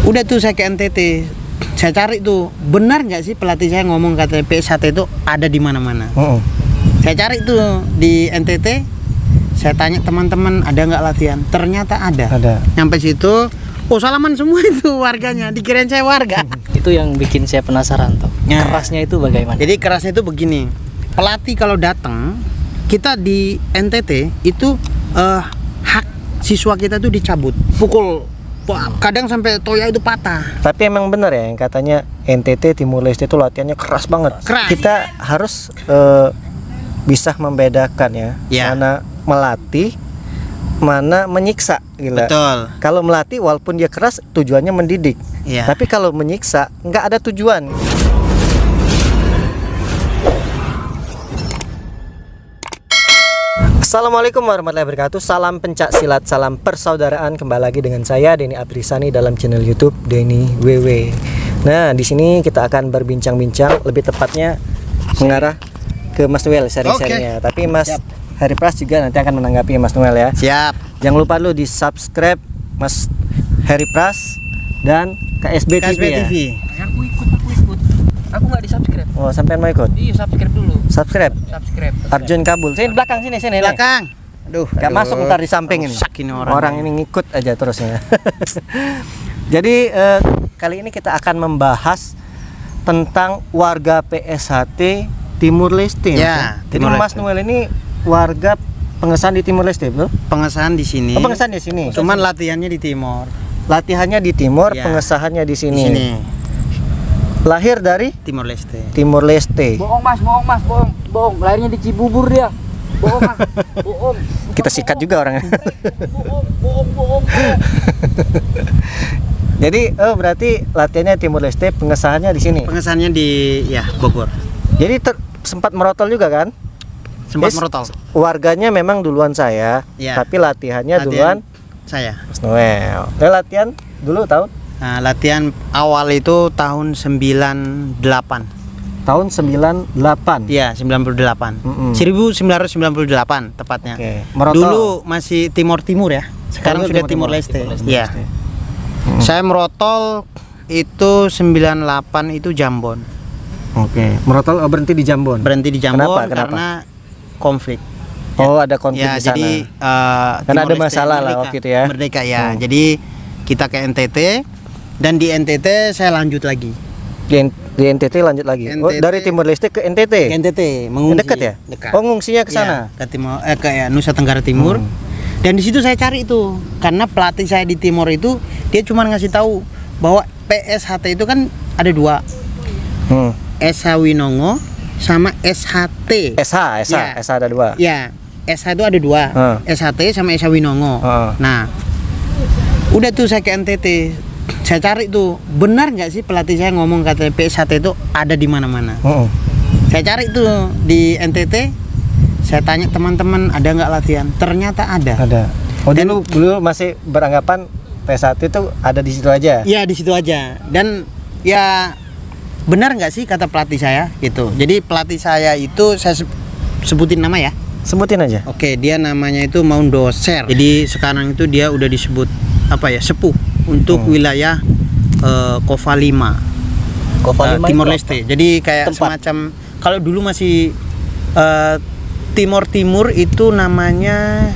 Udah tuh saya ke NTT, saya cari tuh benar nggak sih pelatih saya ngomong katanya PS1 itu ada di mana-mana. Saya cari tuh di NTT, saya tanya teman-teman ada nggak latihan, ternyata ada. Sampai situ, oh salaman semua itu warganya, dikirain saya warga. Itu yang bikin saya penasaran tuh. Kerasnya itu bagaimana? Jadi kerasnya itu begini, pelatih kalau datang, kita di NTT itu hak siswa kita tuh dicabut, pukul, kadang sampai toya itu patah. Tapi emang benar ya yang katanya NTT Timur Leste itu latihannya keras banget. Keras. Kita harus bisa membedakan ya, mana melatih, mana menyiksa, gila. Betul. Kalau melatih walaupun dia keras tujuannya mendidik. Iya. Tapi kalau menyiksa nggak ada tujuan. Assalamualaikum warahmatullahi wabarakatuh. Salam pencak silat, salam persaudaraan. Kembali lagi dengan saya Denny Aprisani dalam channel YouTube Denny WW. Nah, di sini kita akan berbincang-bincang, lebih tepatnya mengarah ke Mas Noel sharing-sharingnya. Tapi Mas Harry Pras juga nanti akan menanggapi Mas Noel ya. Siap. Jangan lupa lu di subscribe Mas Harry Pras dan KSB TV ya. Aku ikut. Aku nggak di subscribe. Oh, sampean mau ikut? Iya, subscribe dulu. Subscribe. Arjun Arjun Kabul. Sini belakang sini. Belakang. Aduh, Gak masuk ntar di samping ini. Rusak ini Orang ini ngikut aja terusnya. Jadi kali ini kita akan membahas tentang warga PSHT Timur Leste. Ya, Jadi Timur Mas Leste. Noel ini warga pengesahan di Timur Leste, betul? Pengesahan di sini. Oh, pengesahan di sini. Cuman latihannya di Timur. Latihannya di Timur, Ya. pengesahannya di Di sini. sini. Lahir dari Timur Leste. Timur Leste. Bohong mas. Bohong. Lahirnya di Cibubur dia. Bohong mas. Bohong. Kita sikat juga orangnya. Bohong. Jadi berarti latihannya Timur Leste, pengesahannya di sini. Pengesahannya di Bogor. Jadi sempat merotol juga kan? Sempat Yes, merotol. Warganya memang duluan saya, Ya. tapi latihannya duluan Saya. Mas Noel. Latihan dulu tahun Latihan awal itu tahun 98. tahun 98. Iya, 98. 1998 tepatnya. Oke. Merotol. Dulu masih Timur ya. Sekarang Dulu sudah Timur Timur Leste. Timur Leste. Iya. Saya merotol itu 98 itu Jambon. Oke. Merotol berhenti di Jambon. Berhenti di Jambon Kenapa? karena konflik. Oh, ada konflik Ya, di sana. jadi Karena ada Timor Leste masalah lah merdeka. waktu itu ya. Merdeka ya. Jadi kita ke NTT dan di NTT saya lanjut lagi. Di NTT lanjut lagi. Oh, NTT. dari Timur Leste ke NTT. NTT mengungsi. Dekat ya? Dekat. Oh, ngungsinya ke sana. Ya, ke Timur Nusa Tenggara Timur. Dan di situ saya cari itu karena pelatih saya di Timur itu dia cuma ngasih tahu bahwa PSHT itu kan ada dua. SH Winongo sama SHT. SH Ya. ada dua. Ya, SH itu ada dua. SHT sama SH Winongo. Nah, udah tuh saya ke NTT. Saya cari tuh benar nggak sih pelatih saya ngomong katanya PSHT itu ada di mana-mana. Saya cari tuh di NTT. Saya tanya teman-teman ada nggak latihan, ternyata ada. Oh, dulu masih beranggapan P1 itu ada di situ aja. Iya, di situ aja. Dan ya benar nggak sih kata pelatih saya gitu. Jadi pelatih saya itu saya sebutin nama ya. Sebutin aja. Oke, dia namanya itu Maundoser. Jadi sekarang itu dia udah disebut sepuh untuk wilayah Kova 5. Timor Leste. Jadi kayak Tempat. semacam kalau dulu masih Timur itu namanya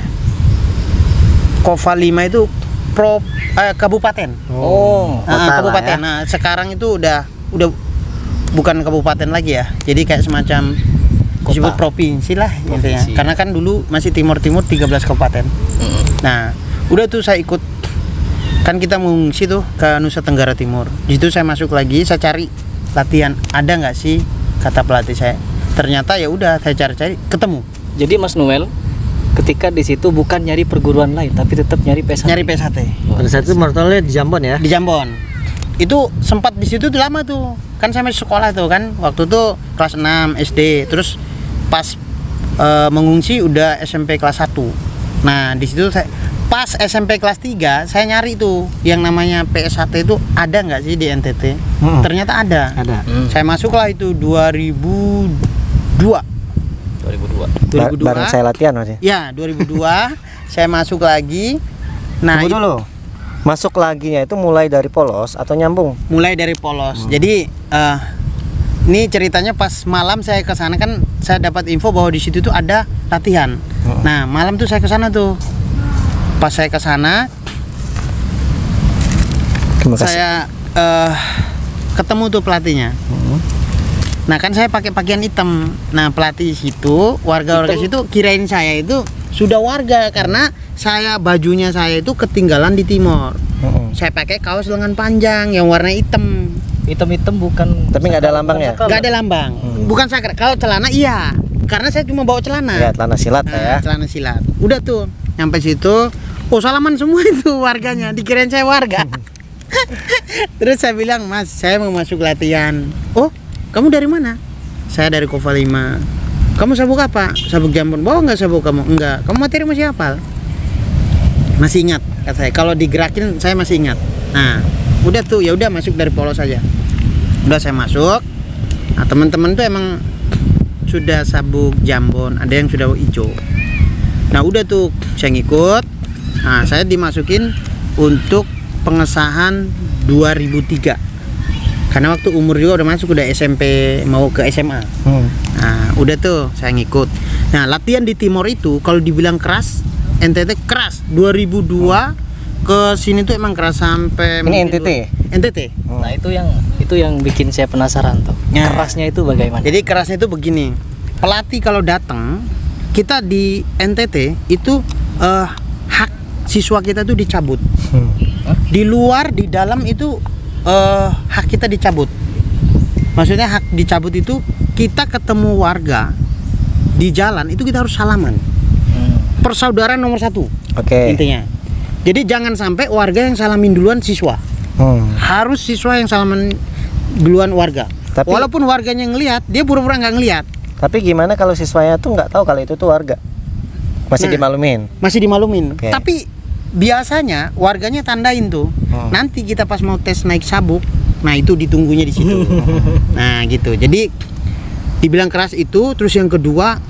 Kova 5 itu kabupaten. Kabupaten. Ya. Nah, sekarang itu udah bukan kabupaten lagi ya. Jadi kayak semacam disebut provinsi lah gitu ya. Karena kan dulu masih Timur 13 kabupaten. Nah, udah tuh saya ikut, kan kita mengungsi tuh ke Nusa Tenggara Timur. Di situ saya masuk lagi, saya cari latihan ada nggak sih kata pelatih saya. Ternyata ya udah saya cari ketemu. Jadi Mas Noel ketika di situ bukan nyari perguruan lain tapi tetap nyari PSHT. Nyari PSHT. Pada saat itu merotolnya di Jambon ya. Di Jambon. Itu sempat di situ tuh lama tuh. Kan saya masih sekolah tuh kan. Waktu itu kelas 6 SD. Terus pas mengungsi udah SMP kelas 1. Nah, di situ saya pas SMP kelas 3 saya nyari tuh yang namanya PSHT itu ada nggak sih di NTT. Ternyata ada. Saya masuklah itu 2002. 2002. Bareng saya latihan masih. Ya, 2002 saya masuk lagi. Nah, Tunggu dulu. Masuk laginya itu mulai dari polos atau nyambung? Mulai dari polos. Jadi ini ceritanya pas malam saya ke sana kan saya dapat info bahwa di situ tuh ada latihan. Nah, malam tuh saya ke sana tuh. Pas saya ke sana saya ketemu tuh pelatihnya. Nah, kan saya pakai pakaian hitam. Nah, pelatih situ, warga-warga situ kirain saya itu sudah warga karena bajunya saya itu ketinggalan di Timor. Saya pakai kaos lengan panjang yang warna hitam. Hitam-hitam bukan. Tapi nggak ada lambangnya. Nggak ada lambang. Bukan sakral. Kalau celana iya. Karena saya cuma bawa celana. Ya, celana silat ya. Celana silat. Udah tuh, nyampe situ, salaman semua itu warganya. Dikirain saya warga. Terus saya bilang, "Mas, saya mau masuk latihan." "Oh, kamu dari mana?" "Saya dari Kova 5. "Kamu sabuk apa?" "Sabuk Jambon." "Bawa nggak sabuk kamu?" "Enggak." "Kamu materi masih hafal?" "Masih ingat," kata saya. "Kalau digerakin saya masih ingat." Nah, udah tuh, ya udah masuk dari polos saja. Udah saya masuk. Nah, teman-teman tuh emang sudah sabuk Jambon, ada yang sudah hijau. Nah, udah tuh saya ngikut. Nah, saya dimasukin untuk pengesahan 2003. Karena waktu umur juga udah masuk, udah SMP mau ke SMA. Nah, udah tuh saya ngikut. Nah, latihan di Timor itu kalau dibilang keras, NTT keras. 2002 ke sini tuh emang keras sampai Ini NTT. NTT. Nah, itu yang bikin saya penasaran tuh. Ya. Kerasnya itu bagaimana? Jadi kerasnya itu begini. Pelatih kalau datang, kita di NTT itu hak siswa kita tuh dicabut. Di luar, di dalam itu hak kita dicabut. Maksudnya hak dicabut itu kita ketemu warga di jalan itu kita harus salaman. Persaudaraan nomor 1. Oke. Intinya. Jadi jangan sampai warga yang salamin duluan siswa. Harus siswa yang salaman duluan warga. Walaupun warganya ngelihat, dia pura-pura nggak ngelihat. Tapi gimana kalau siswanya tuh nggak tahu kalau itu tuh warga? Masih dimalumin. Masih dimalumin. Oke. Tapi biasanya warganya tandain tuh. Nanti kita pas mau tes naik sabuk, nah itu ditunggunya di situ. Nah, gitu. Jadi dibilang keras itu. Terus yang kedua,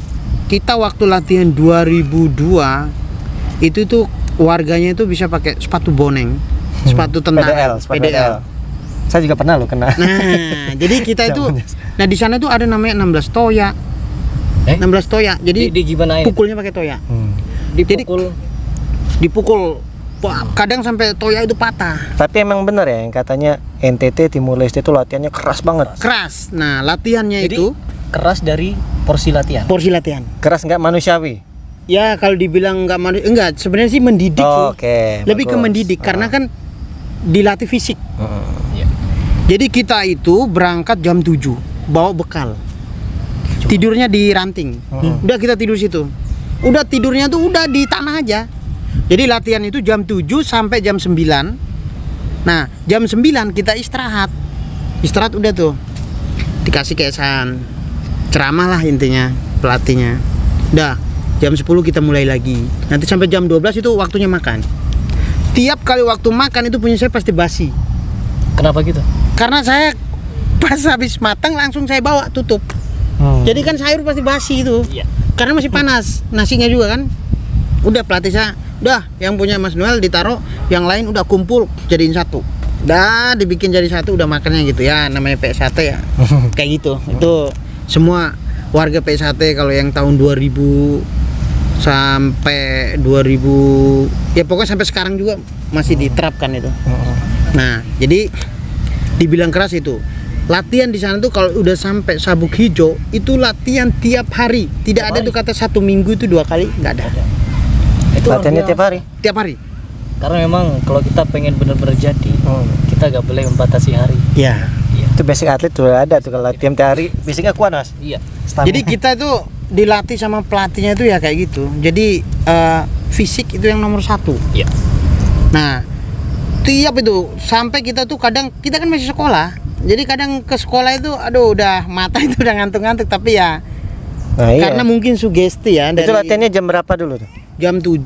kita waktu latihan 2002 itu tuh warganya itu bisa pakai sepatu boneng, sepatu tentara, PDL. Saya juga pernah loh kena. Nah, jadi kita itu, nah di sana tuh ada namanya 16 toya. 16 toya. Jadi di gimana ya? pukulnya pakai toya. Dipukul. Kadang sampai toya itu patah. Tapi emang benar ya yang katanya NTT Timur Leste itu latihannya keras banget. Keras. Nah, latihannya Jadi, itu keras dari porsi latihan. porsi latihan. Keras nggak manusiawi? Ya, kalau dibilang enggak, sebenarnya sih mendidik sih. Oke. Lebih ke bagus. mendidik karena kan dilatih fisik. Iya. Jadi kita itu berangkat jam 7, bawa bekal. Tidurnya di ranting. Udah kita tidur situ. Udah tidurnya tuh udah di tanah aja. Jadi latihan itu jam 7 sampai jam 9. Nah, jam 9 kita istirahat. Istirahat udah tuh. Dikasih keesan. Ceramah lah intinya pelatihnya. Udah, jam 10 kita mulai lagi. Nanti sampai jam 12 itu waktunya makan. Tiap kali waktu makan itu punya saya pasti basi. Kenapa gitu? Karena saya pas habis matang langsung saya bawa tutup. Jadi kan sayur pasti basi itu. Iya. Karena masih panas. Nasinya juga kan. Udah pelatih saya, udah yang punya Mas Noel ditaruh, yang lain udah kumpul jadiin satu. Udah dibikin jadi satu, udah makannya gitu ya, namanya PSAT ya. Kayak gitu. Itu semua warga PSAT kalau yang tahun 2000 sampai 2000 ya pokoknya sampai sekarang juga masih diterapkan itu. Nah, jadi dibilang keras itu. Latihan di sana tuh kalau udah sampai sabuk hijau itu latihan tiap hari. Tidak ada tuh kata 1 minggu itu 2 kali, nggak ada. Itu Latihannya tiap hari. Tiap hari. Karena memang kalau kita pengen benar-benar jadi, kita gak boleh membatasi hari. Ya. Itu basic atlet sudah ada tuh kalau latihan tiap hari. Basicnya kuat Mas. Iya. Jadi kita itu dilatih sama pelatihnya itu ya kayak gitu. Jadi fisik itu yang nomor 1. Iya. Nah, tiap itu sampai kita tuh kadang kita kan masih sekolah. Jadi kadang ke sekolah itu aduh udah mata itu udah ngantuk-ngantuk tapi ya karena mungkin sugesti ya dari itu latihannya jam berapa dulu tuh? jam 7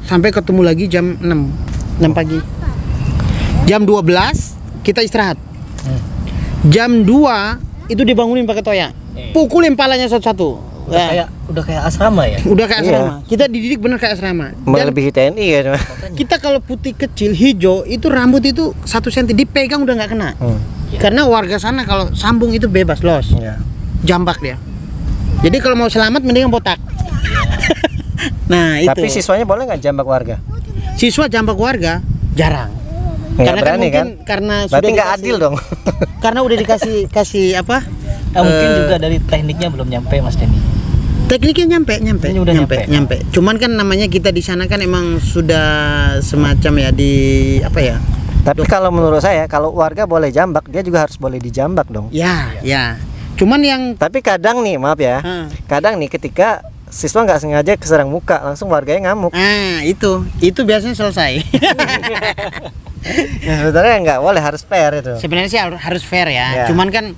sampai ketemu lagi jam 6 pagi. Jam 12 kita istirahat. Jam 2 itu dibangunin pakai toya. Pukulin palanya satu-satu. Udah kayak asrama ya. Udah kayak Iya. asrama. Kita dididik bener kayak asrama. Dan Melebihi TNI ya. kita kalau putih kecil hijau itu rambut itu 1 cm dipegang udah nggak kena. Iya. Karena warga sana kalau sambung itu bebas los. Iya. Jambak dia. Jadi kalau mau selamat mending botak. Nah, itu. Tapi siswanya boleh nggak jambak warga? Siswa jambak warga jarang. Nggak Karena berani mungkin kan? karena Berarti nggak dikasih- adil dong. Karena udah kasih apa? Mungkin juga dari tekniknya belum nyampe Mas Denny. Tekniknya nyampe. Ini udah nyampe. Cuman kan namanya kita di sana kan emang sudah semacam ya di apa ya? Tapi kalau menurut saya, kalau warga boleh jambak, dia juga harus boleh dijambak dong. Ya. Cuman yang Tapi kadang nih, maaf ya, kadang nih ketika siswa nggak sengaja keserang muka, langsung warganya ngamuk. itu biasanya selesai. Ya, sebenarnya nggak boleh, harus fair itu. Sebenarnya sih harus fair ya. Ya. Cuman kan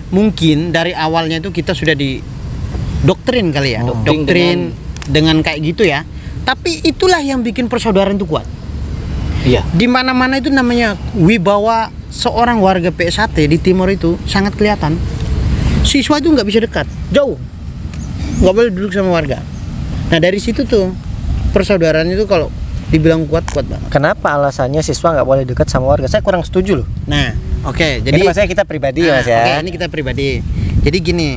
mungkin dari awalnya itu kita sudah didoktrin kali ya, doktrin dengan kayak gitu ya. Tapi itulah yang bikin persaudaraan itu kuat. Iya. Di mana-mana itu namanya wibawa seorang warga PS1 di timur itu sangat kelihatan. Siswa itu nggak bisa dekat, jauh, nggak boleh duduk sama warga. Nah dari situ tuh persaudaraan itu kalau dibilang kuat banget. Kenapa alasannya siswa nggak boleh dekat sama warga? Saya kurang setuju loh. Nah, oke, Jadi jadi maksudnya kita pribadi mas ya. Oke, ini kita pribadi. Jadi gini,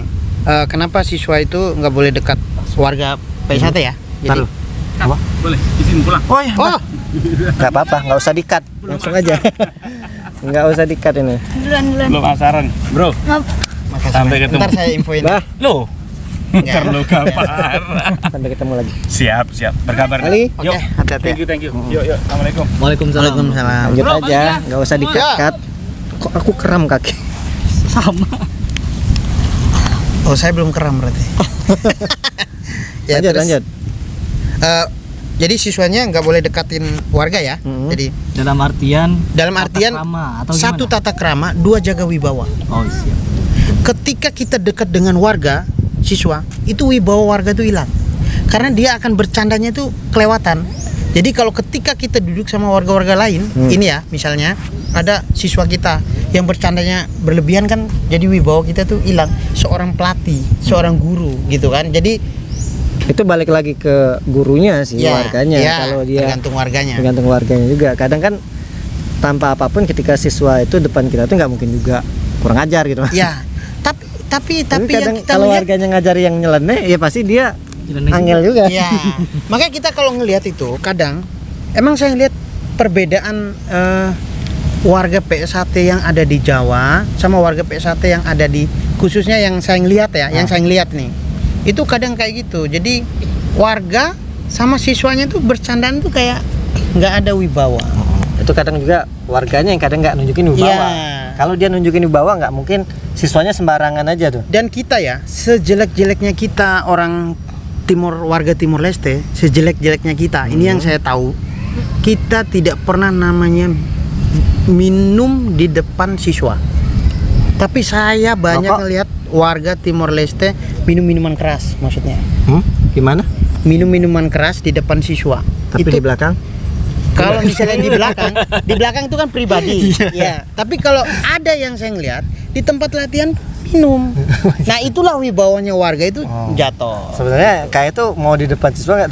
kenapa siswa itu nggak boleh dekat warga PS1 ya? Jadi, Apa? Boleh, izin pulang. Oh ya. oh, Nggak apa-apa, nggak usah dikat, langsung aja. Nggak usah dikat ini. Belum asaran, bro. makasih. Sampai ketemu. Ntar saya infoin. Bah, Lo, Enggak. ntar lo kabar. sampai ketemu lagi. Siap, berkabar. Ali, Oke, Yuk, hati-hati. thank you. Yuk, assalamualaikum. Waalaikumsalam. Waalaikumsalam. lanjut Bro, aja, nggak usah dikat-kat. Kok aku kram kaki? Sama. Oh, saya belum keram berarti. Lanjut, terus, lanjut. Jadi siswanya nggak boleh dekatin warga ya. Mhm. Jadi Dalam artian tata krama atau satu gimana? tata krama, 2 jaga wibawa. Oh, siap. Ketika kita dekat dengan warga, siswa, itu wibawa warga itu hilang. Karena dia akan bercandanya itu kelewatan. Jadi kalau ketika kita duduk sama warga-warga lain, ini ya, misalnya ada siswa kita yang bercandanya berlebihan kan, jadi wibawa kita tuh hilang. Seorang pelatih, seorang guru gitu kan. Jadi Itu balik lagi ke gurunya sih, warganya. Kalau dia tergantung warganya. tergantung warganya juga. Kadang kan tanpa apapun ketika siswa itu depan kita tuh nggak mungkin juga kurang ajar gitu. Ya, tapi Tapi yang kadang kita kalau lihat, warganya ngajari yang nyeleneh, ya pasti dia Nyeleneh angel juga. ya, makanya kita kalau ngelihat itu kadang emang saya lihat perbedaan warga PS1 yang ada di Jawa sama warga PS1 yang ada di, khususnya yang saya ngelihat ya, yang saya ngelihat nih, itu kadang kayak gitu. Jadi warga sama siswanya tuh bercandaan tuh kayak nggak ada wibawa. Itu kadang juga warganya yang kadang nggak nunjukin wibawa. Iya. Kalau dia nunjukin wibawa nggak mungkin siswanya sembarangan aja tuh. Dan kita ya, sejelek-jeleknya kita orang timur, warga Timur Leste, sejelek-jeleknya kita, ini yang saya tahu, kita tidak pernah namanya minum di depan siswa. Tapi saya banyak Rokok? ngelihat warga Timor Leste minum minuman keras, maksudnya Gimana? minum minuman keras di depan siswa. Tapi Itu di belakang? kalau misalnya di belakang itu kan pribadi, ya. Tapi kalau ada yang saya ngelihat di tempat latihan minum, nah itulah wibawanya warga itu jatuh. Sebenarnya kayak itu mau di depan siswa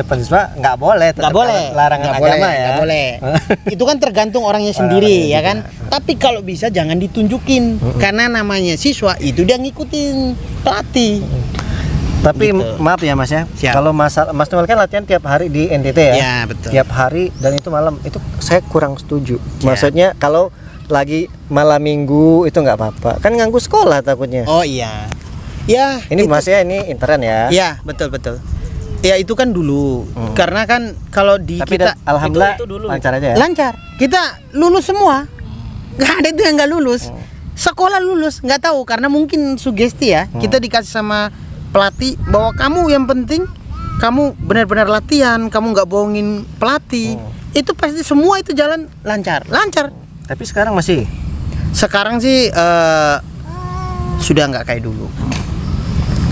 nggak boleh. Tetap Nggak boleh, larangan nggak agama boleh, ya. nggak boleh. Itu kan tergantung orangnya sendiri ya kan. Tapi kalau bisa jangan ditunjukin, karena namanya siswa itu dia ngikutin pelatih. Tapi Gitu. maaf ya Mas ya. Siap. Kalau Mas Noel kan latihan tiap hari di NTT ya. Ya betul. Tiap hari dan itu malam, itu saya kurang setuju. Ya. Maksudnya kalau lagi malam minggu itu nggak apa-apa. Kan ganggu sekolah takutnya. Oh iya. Ya. Ini itu- Mas ya, ini intern ya. Ya betul. Ya itu kan dulu. Karena kan kalau di Tapi kita alhamdulillah itu dulu. lancar aja ya. lancar, kita lulus semua. Nggak ada itu yang nggak lulus. Sekolah lulus, nggak tahu karena mungkin sugesti ya. Kita dikasih sama pelatih bahwa kamu yang penting kamu benar-benar latihan, kamu nggak bohongin pelatih. Itu pasti semua itu jalan lancar. Tapi sekarang masih. Sekarang sih sudah nggak kayak dulu.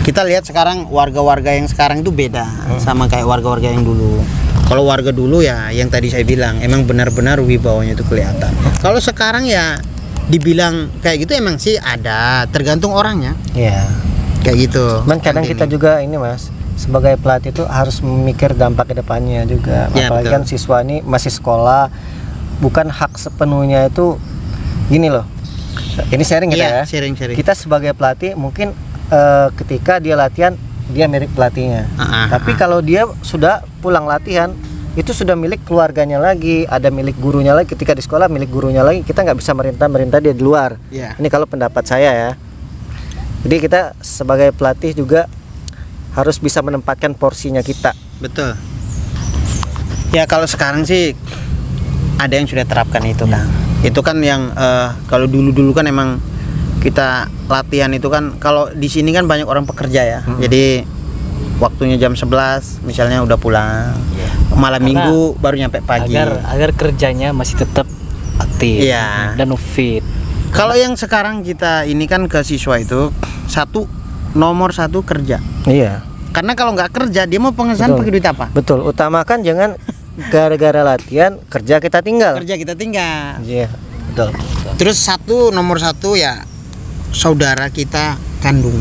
Kita lihat sekarang warga-warga yang sekarang itu beda sama kayak warga-warga yang dulu. Kalau warga dulu ya yang tadi saya bilang emang benar-benar wibawanya itu kelihatan. Kalau sekarang ya dibilang kayak gitu emang sih ada, tergantung orangnya. Ya. kayak gitu. Cuman kadang kita juga ini Mas, sebagai pelatih itu harus memikir dampak ke depannya juga. Ya, Apalagi betul. kan siswa ini masih sekolah, bukan hak sepenuhnya itu gini loh. Ini sharing kita Iya, ya. sharing. Kita sebagai pelatih mungkin ketika dia latihan dia milik pelatihnya. Tapi kalau dia sudah pulang latihan itu sudah milik keluarganya lagi, ada milik gurunya lagi. Ketika di sekolah milik gurunya lagi, kita nggak bisa merintah dia di luar. Iya. Ini kalau pendapat saya ya. Jadi kita sebagai pelatih juga harus bisa menempatkan porsinya kita. Betul. Ya kalau sekarang sih ada yang sudah terapkan itu kan. Itu kan yang kalau dulu kan emang kita latihan itu kan, kalau di sini kan banyak orang pekerja ya. Jadi waktunya jam 11 misalnya udah pulang. Malam Karena minggu baru nyampe pagi. agar kerjanya masih tetap aktif Iya. dan fit. Kalau yang sekarang kita ini kan ke siswa itu nomor satu kerja. Iya. Karena kalau nggak kerja dia mau penghasilan Betul. pakai duit apa? Betul, utamakan jangan gara-gara latihan kerja kita tinggal. Kerja kita tinggal. Iya, betul. Terus nomor satu ya saudara kita kandung.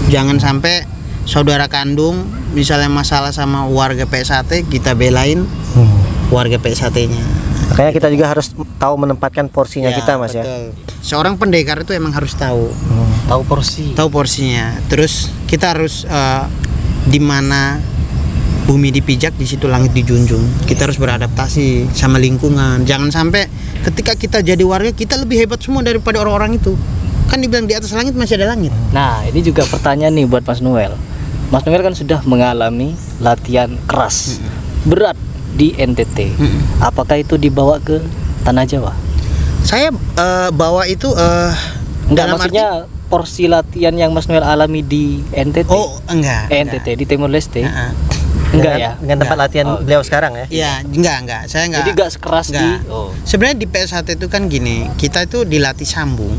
Jangan sampai saudara kandung misalnya masalah sama warga PSAT kita belain warga PSAT-nya. Makanya kita juga harus tahu menempatkan porsinya kita Mas ya. betul. Seorang pendekar itu emang harus tahu Tahu porsi. tahu porsinya. Terus kita harus di mana bumi dipijak di situ langit dijunjung. Kita harus beradaptasi sama lingkungan. Jangan sampai ketika kita jadi warga kita lebih hebat semua daripada orang-orang itu. Kan dibilang di atas langit masih ada langit. Nah, ini juga pertanyaan nih buat Mas Noel. Mas Noel kan sudah mengalami latihan keras, berat di NTT. Apakah itu dibawa ke Tanah Jawa? Saya bawa itu Enggak, dalam maksudnya porsi latihan yang Mas Noel alami di NTT. enggak. NTT di Timor Leste. Heeh. Enggak Dengan- ya? Dengan tempat Enggak. latihan Oh, beliau sekarang ya. Iya, enggak. Saya enggak. Jadi enggak sekeras Enggak. di Sebenarnya di PS1 itu kan gini, kita itu dilatih sambung.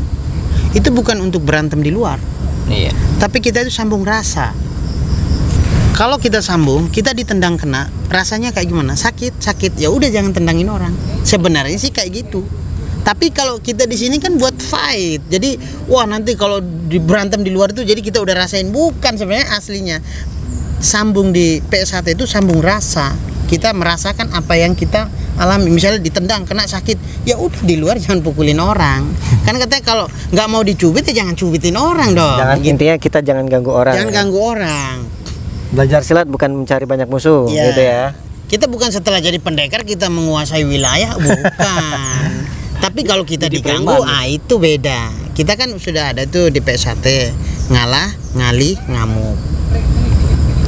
Itu bukan untuk berantem di luar, Iya. tapi kita itu sambung rasa. Kalau kita sambung, kita ditendang kena, rasanya kayak gimana? Sakit. Ya udah jangan tendangin orang. Sebenarnya sih kayak gitu. Tapi kalau kita di sini kan buat fight. Jadi, wah nanti kalau berantem di luar itu jadi kita udah rasain, bukan sebenarnya aslinya. Sambung di PS1 itu sambung rasa. Kita merasakan apa yang kita alami. Misalnya ditendang kena sakit, ya udah di luar jangan pukulin orang. Kan katanya kalau nggak mau dicubit ya jangan cubitin orang dong. Jangan, intinya kita jangan ganggu orang. Jangan ya. ganggu orang. Belajar silat bukan mencari banyak musuh, Iya. gitu ya. Kita bukan setelah jadi pendekar kita menguasai wilayah, bukan. Tapi kalau kita Jadi diganggu, preman. itu beda. Kita kan sudah ada tuh di PS1, ngalah, ngalih, ngamuk.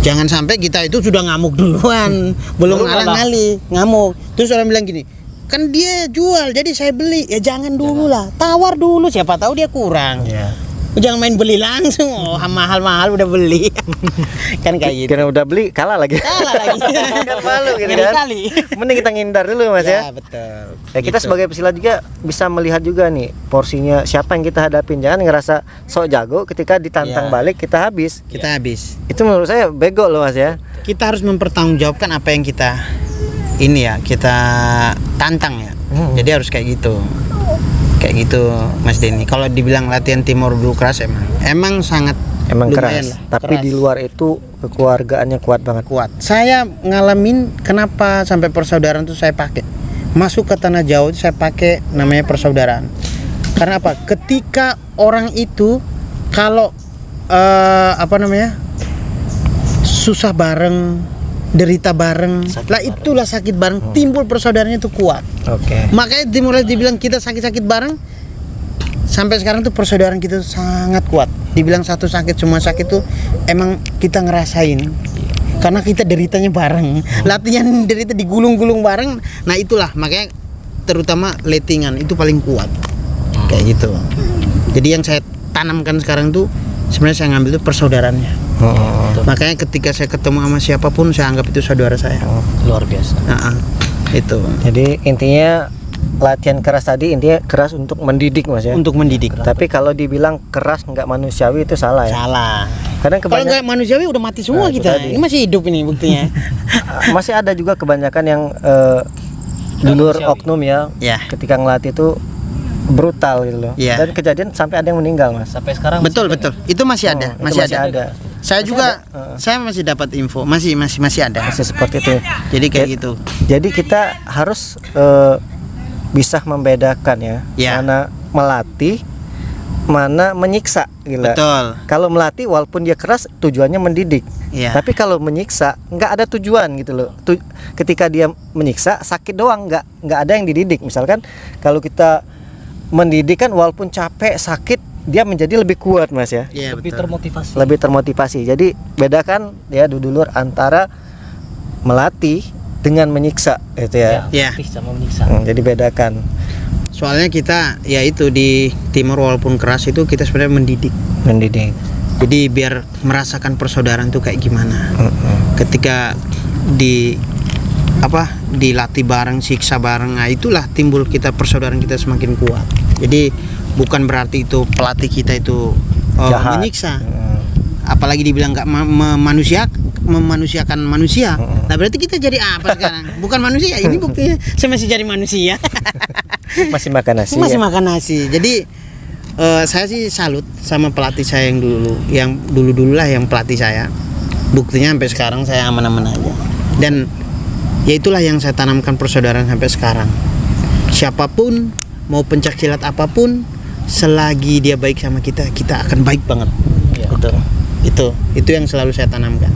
Jangan sampai kita itu sudah ngamuk duluan, belum Baru ngalah ngalah. ngalih, ngamuk. Terus orang bilang gini, kan dia jual, jadi saya beli. Ya jangan dulu lah, tawar dulu. Siapa tahu dia kurang. Iya. Jangan main beli langsung, mahal-mahal udah beli. Kan kayak gitu. Karena udah beli kalah lagi. Kalah lagi. Kan malu gitu Ngeri kan. kali. Mending kita ngindar dulu Mas ya. Ya betul. Ya, kita Gitu. sebagai pesilat juga bisa melihat juga nih porsinya siapa yang kita hadapin. Jangan ngerasa sok jago ketika ditantang Iya. balik kita habis. kita habis. Itu menurut saya bego loh Mas ya. Kita harus mempertanggungjawabkan apa yang kita kita tantang ya. Jadi harus kayak gitu. Kayak gitu Mas Denny. Kalau dibilang latihan Timor dulu keras emang sangat Emang lumayan keras. lah, Tapi keras. di luar itu kekeluargaannya kuat banget. kuat. Saya ngalamin kenapa sampai persaudaraan itu saya pakai. Masuk ke Tanah Jawa itu saya pakai namanya persaudaraan. Karena apa? Ketika orang itu kalau susah bareng, derita bareng, itulah sakit bareng, timbul persaudaraannya itu kuat. Oke. Makanya dimulai dibilang kita sakit-sakit bareng, sampai sekarang tuh persaudaraan kita sangat kuat. Dibilang satu sakit semua sakit tuh emang kita ngerasain. Karena kita deritanya bareng. Latihan derita digulung-gulung bareng. Nah itulah makanya terutama lettingan itu paling kuat. Kayak gitu. Jadi yang saya tanamkan sekarang tuh sebenarnya saya ngambil tuh persaudaraannya. Makanya ketika saya ketemu sama siapapun saya anggap itu saudara saya. Luar biasa. Itu Jadi intinya latihan keras tadi intinya keras untuk mendidik Mas ya. untuk mendidik. Tapi kalau dibilang keras nggak manusiawi itu salah ya. Salah. Kadang Kalau nggak kebanyakan manusiawi udah mati semua Nah, itu kita. tadi. Ini masih hidup ini buktinya. masih ada juga kebanyakan yang dulur manusiawi. oknum ya. Ya. Ketika ngelatih itu brutal gitu loh. Iya. Dan kejadian sampai ada yang meninggal, Mas. Sampai sekarang Betul betul. Itu masih ada, itu masih masih ada. ada. Saya juga saya masih dapat info, masih ada. Masih seperti itu. Jadi kayak gitu. Jadi kita harus bisa membedakan ya, Ya. mana melatih, mana menyiksa gitu. Betul. Kalau melatih walaupun dia keras tujuannya mendidik. Iya. Tapi kalau menyiksa nggak ada tujuan gitu loh. Ketika dia menyiksa sakit doang, nggak ada yang dididik. Misalkan kalau kita mendidik kan walaupun capek sakit dia menjadi lebih kuat, Mas ya. Iya, lebih betul. termotivasi. Lebih termotivasi. Jadi bedakan ya dulur antara melatih dengan menyiksa itu ya. Ya. Melatih sama menyiksa. Jadi bedakan. Soalnya kita ya itu di timur walaupun keras itu kita sebenarnya mendidik. Mendidik. Jadi biar merasakan persaudaraan tuh kayak gimana. Ketika dilatih bareng, siksa bareng, nah itulah timbul kita persaudaraan kita semakin kuat. Jadi bukan berarti itu pelatih kita itu Jahat. menyiksa. Apalagi dibilang nggak memanusiakan manusia. Nah berarti kita jadi apa sekarang? Bukan manusia. Ini buktinya saya masih jadi manusia. Masih makan nasi. Masih ya? makan nasi. Jadi saya sih salut sama pelatih saya yang dulu lah yang pelatih saya. Buktinya sampai sekarang saya aman-aman aja. Dan ya itulah yang saya tanamkan persaudaraan sampai sekarang. Siapapun mau pencak silat apapun, selagi dia baik sama kita akan baik banget. Iya. Betul. Itu yang selalu saya tanamkan.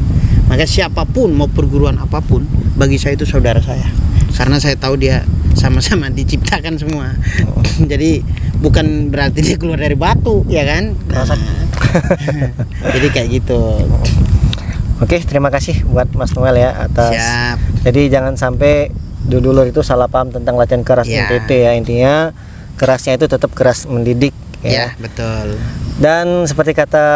Maka siapapun mau perguruan apapun, bagi saya itu saudara saya. Karena saya tahu dia sama-sama diciptakan semua. Jadi bukan berarti dia keluar dari batu, ya kan? Jadi kayak gitu. Oke, terima kasih buat Mas Noel ya atas. Siap. Jadi jangan sampai dulur itu salah paham tentang latihan keras Ya. NTT ya. Intinya kerasnya itu tetap keras mendidik Ya, ya. betul. Dan seperti kata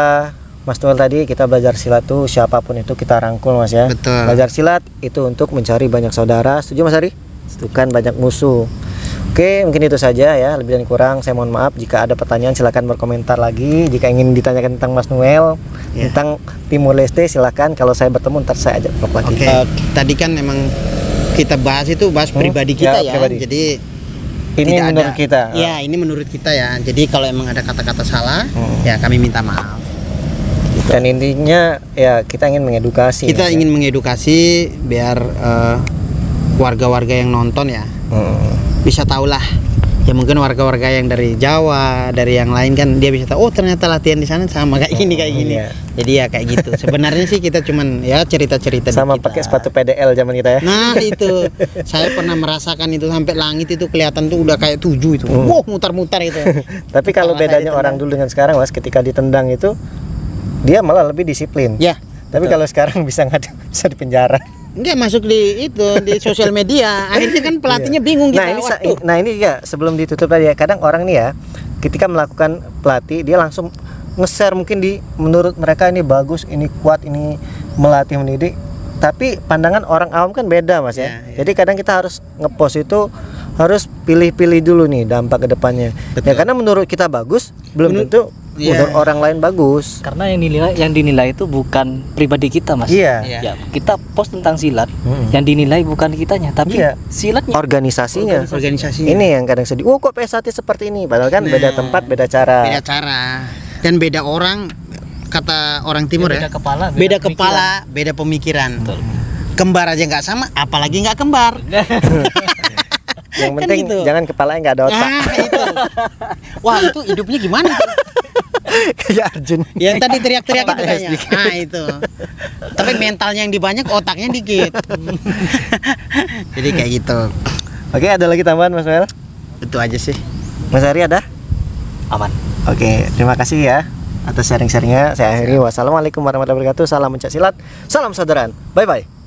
Mas Noel tadi, kita belajar silat tuh siapapun itu kita rangkul, Mas ya. Betul. Belajar silat itu untuk mencari banyak saudara. Setuju, Mas Ari? Bukan banyak musuh. Oke, mungkin itu saja ya. Lebih dan kurang saya mohon maaf. Jika ada pertanyaan silakan berkomentar lagi. Jika ingin ditanyakan tentang Mas Noel, Ya. tentang Timur Leste, silakan. Kalau saya bertemu ntar saya ajak vlog lagi. Oke. Tadi kan memang kita bahas pribadi kita ya. pribadi. Jadi Ini tidak menurut ada- kita. Ya, ini menurut kita ya. Jadi kalau emang ada kata-kata salah, ya kami minta maaf. Dan intinya ya kita ingin mengedukasi. Kita Mas, ya. ingin mengedukasi biar warga-warga yang nonton ya bisa tahulah. Ya mungkin warga-warga yang dari Jawa, dari yang lain kan dia bisa tahu, oh ternyata latihan di sana sama kayak gini iya. Jadi ya kayak gitu. Sebenarnya sih kita cuman ya cerita-cerita Sama dikit pakai lah. sepatu PDL zaman kita ya. Nah itu saya pernah merasakan itu sampai langit itu kelihatan tuh udah kayak 7 itu. Wow, mutar-mutar itu. Tapi kalau Kepala saya bedanya ditendang. orang dulu dengan sekarang, Mas, ketika ditendang itu dia malah lebih disiplin. Ya. Tapi kalau sekarang bisa bisa dipenjara. Enggak masuk di sosial media. Akhirnya kan pelatihnya bingung Nah kita. ini ya sebelum ditutup tadi ya, kadang orang nih ya ketika melakukan pelatih dia langsung nge-share mungkin menurut mereka ini bagus, ini kuat, ini melatih mendidik. Tapi pandangan orang awam kan beda, Mas ya. Ya. Jadi kadang kita harus ngepost itu harus pilih-pilih dulu nih dampak kedepannya. Betul. Ya karena menurut kita bagus belum tentu Iya. menurut orang lain bagus. Karena yang dinilai itu bukan pribadi kita, Mas. Iya. Iya. Ya, kita post tentang silat, yang dinilai bukan kitanya, tapi Iya. silatnya. Organisasinya. Organisasinya. Ini yang kadang sedih. Oh kok PSAT seperti ini? Padahal kan Nah, beda tempat, beda cara. Beda cara dan beda orang, kata orang timur Beda ya. kepala, beda kepala, beda pemikiran. Kembar aja nggak sama, apalagi nggak kembar. Yang Kan penting gitu. jangan kepalanya nggak ada otak. Nah itu. Wah itu hidupnya gimana? tuh? Kayak Arjun. Yang tadi teriak-teriak itu Otaknya kayaknya. sedikit. Nah itu. Tapi mentalnya yang dibanyak, otaknya dikit. Jadi kayak gitu. Oke, ada lagi tambahan Mas Noel? Itu aja sih. Mas Ari ada? Aman. Oke, terima kasih ya atas sharing-sharingnya. Saya akhiri. Wassalamualaikum warahmatullahi wabarakatuh. Salam pencak silat, salam saudaraan. Bye bye.